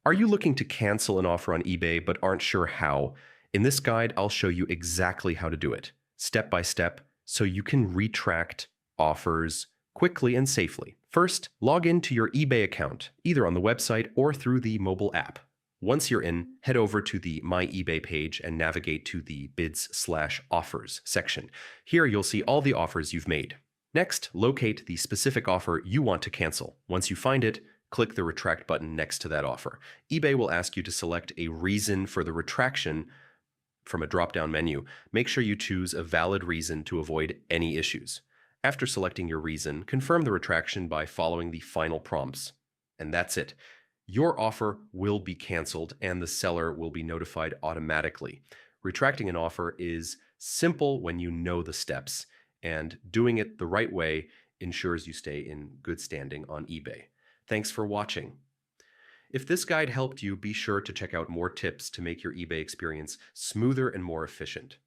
Are you looking to cancel an offer on eBay but aren't sure how? In this guide, I'll show you exactly how to do it, step by step, so you can retract offers quickly and safely. First, log into your eBay account, either on the website or through the mobile app. Once you're in, head over to the My eBay page and navigate to the Bids/Offers section. Here you'll see all the offers you've made. Next, locate the specific offer you want to cancel. Once you find it, click the retract button next to that offer. eBay will ask you to select a reason for the retraction from a drop-down menu. Make sure you choose a valid reason to avoid any issues. After selecting your reason, confirm the retraction by following the final prompts. And that's it. Your offer will be canceled and the seller will be notified automatically. Retracting an offer is simple when you know the steps, and doing it the right way ensures you stay in good standing on eBay. Thanks for watching. If this guide helped you, be sure to check out more tips to make your eBay experience smoother and more efficient.